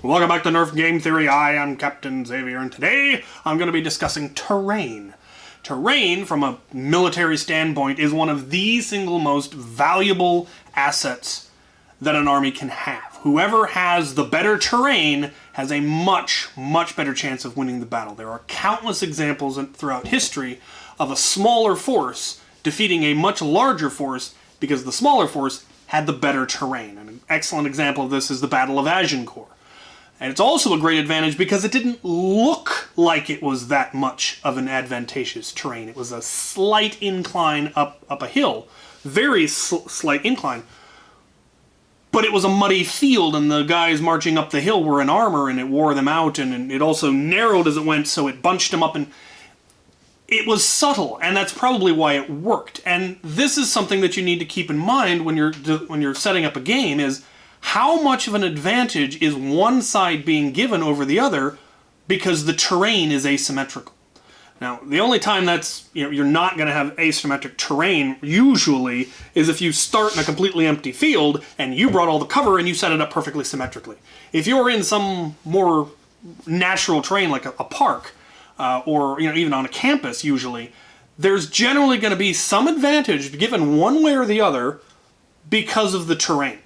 Welcome back to Nerf Game Theory. I am Captain Xavier, and today I'm going to be discussing terrain. Terrain, from a military standpoint, is one of the single most valuable assets that an army can have. Whoever has the better terrain has a much, much better chance of winning the battle. There are countless examples throughout history of a smaller force defeating a much larger force because the smaller force had the better terrain. An excellent example of this is the Battle of Agincourt. And it's also a great advantage because it didn't look like it was that much of an advantageous terrain. It was a slight incline up a hill, very slight incline. But it was a muddy field, and the guys marching up the hill were in armor, and it wore them out, and it also narrowed as it went, so it bunched them up, and it was subtle, and that's probably why it worked. And this is something that you need to keep in mind when you're setting up a game, is how much of an advantage is one side being given over the other because the terrain is asymmetrical. Now, the only time that's, you're not going to have asymmetric terrain usually is if you start in a completely empty field and you brought all the cover and you set it up perfectly symmetrically. If you're in some more natural terrain like a park or even on a campus usually, there's generally going to be some advantage given one way or the other because of the terrain.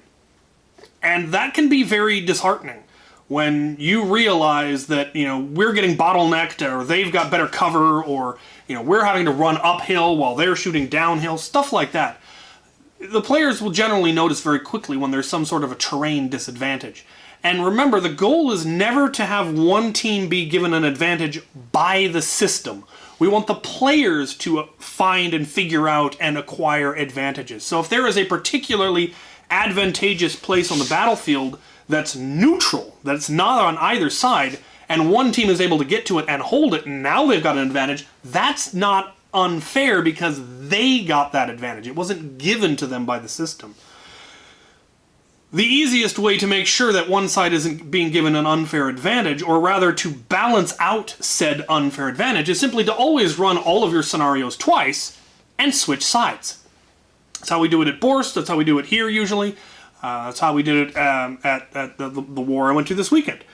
And that can be very disheartening when you realize that, we're getting bottlenecked, or they've got better cover, or, we're having to run uphill while they're shooting downhill, stuff like that. The players will generally notice very quickly when there's some sort of a terrain disadvantage. And remember, the goal is never to have one team be given an advantage by the system. We want the players to find and figure out and acquire advantages. So if there is a particularly advantageous place on the battlefield that's neutral, that's not on either side, and one team is able to get to it and hold it, and now they've got an advantage, that's not unfair because they got that advantage. It wasn't given to them by the system. The easiest way to make sure that one side isn't being given an unfair advantage, or rather to balance out said unfair advantage, is simply to always run all of your scenarios twice and switch sides. That's how we do it at Borst. That's how we do it here usually. That's how we did it at the war I went to this weekend.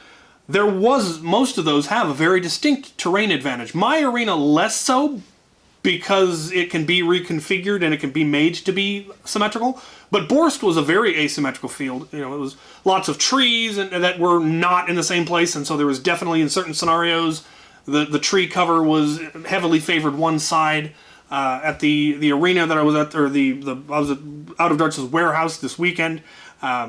Most of those have a very distinct terrain advantage. My arena less so, because it can be reconfigured and it can be made to be symmetrical. But Borst was a very asymmetrical field. It was lots of trees that were not in the same place, and so there was definitely in certain scenarios the tree cover was heavily favored one side. At the arena that I was at, or I was at Out of Darts' warehouse this weekend.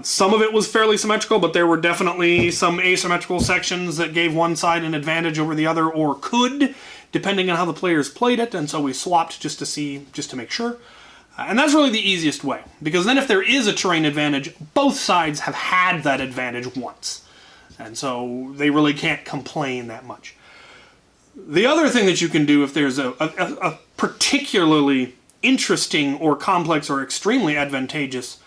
Some of it was fairly symmetrical, but there were definitely some asymmetrical sections that gave one side an advantage over the other, or could, depending on how the players played it. And so we swapped just to make sure. And that's really the easiest way, because then if there is a terrain advantage, both sides have had that advantage once, and so they really can't complain that much. The other thing that you can do if there's a particularly interesting or complex or extremely advantageous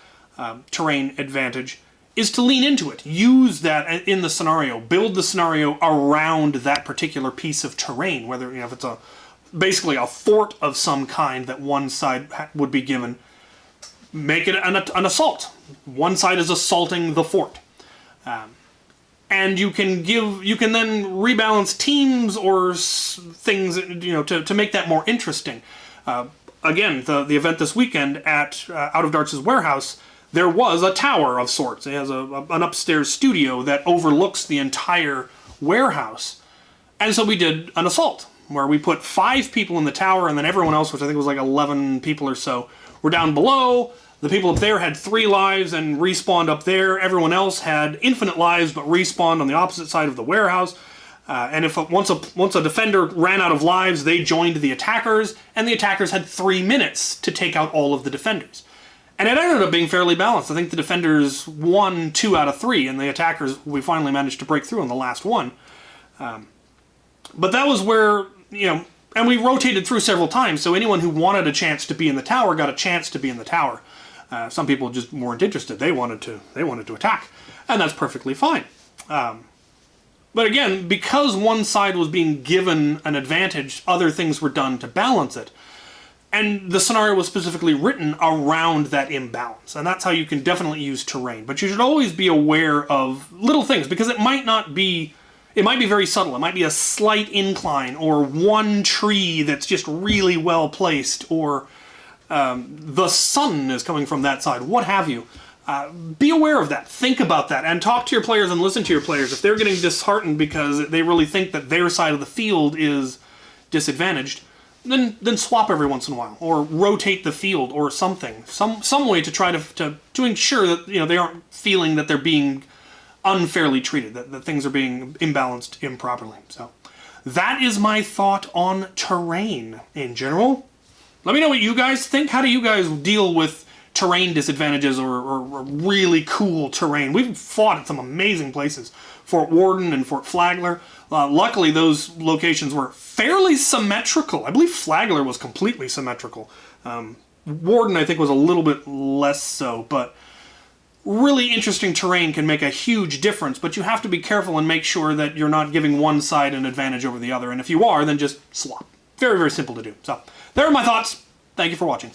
terrain advantage is to lean into it. Use that in the scenario. Build the scenario around that particular piece of terrain, whether if it's basically a fort of some kind that one side would be given. Make it an assault. One side is assaulting the fort. And you can then rebalance teams or things, to make that more interesting. Again, the event this weekend at Out of Darts' warehouse, there was a tower of sorts. It has an upstairs studio that overlooks the entire warehouse. And so we did an assault, where we put 5 people in the tower, and then everyone else, which I think was like 11 people or so, were down below. The people up there had 3 lives and respawned up there. Everyone else had infinite lives but respawned on the opposite side of the warehouse. And once a defender ran out of lives, they joined the attackers, and the attackers had 3 minutes to take out all of the defenders. And it ended up being fairly balanced. I think the defenders won 2 out of 3, and the attackers, we finally managed to break through on the last one. But that was where, and we rotated through several times, so anyone who wanted a chance to be in the tower got a chance to be in the tower. Some people just weren't interested. They wanted to attack, and that's perfectly fine. But again, because one side was being given an advantage, other things were done to balance it. And the scenario was specifically written around that imbalance. And that's how you can definitely use terrain. But you should always be aware of little things, because it might be very subtle. It might be a slight incline, or one tree that's just really well placed, or the sun is coming from that side, what have you. Be aware of that. Think about that. And talk to your players and listen to your players. If they're getting disheartened because they really think that their side of the field is disadvantaged, then swap every once in a while, or rotate the field, or something, some way to try to ensure that they aren't feeling that they're being unfairly treated, that things are being imbalanced improperly. So that is my thought on terrain in general. Let me know what you guys think. How do you guys deal with terrain disadvantages or really cool terrain? We've fought at some amazing places, Fort Worden and Fort Flagler. Luckily, those locations were fairly symmetrical. I believe Flagler was completely symmetrical. Worden, I think, was a little bit less so, but really interesting terrain can make a huge difference, but you have to be careful and make sure that you're not giving one side an advantage over the other, and if you are, then just swap. Very, very simple to do. So, there are my thoughts. Thank you for watching.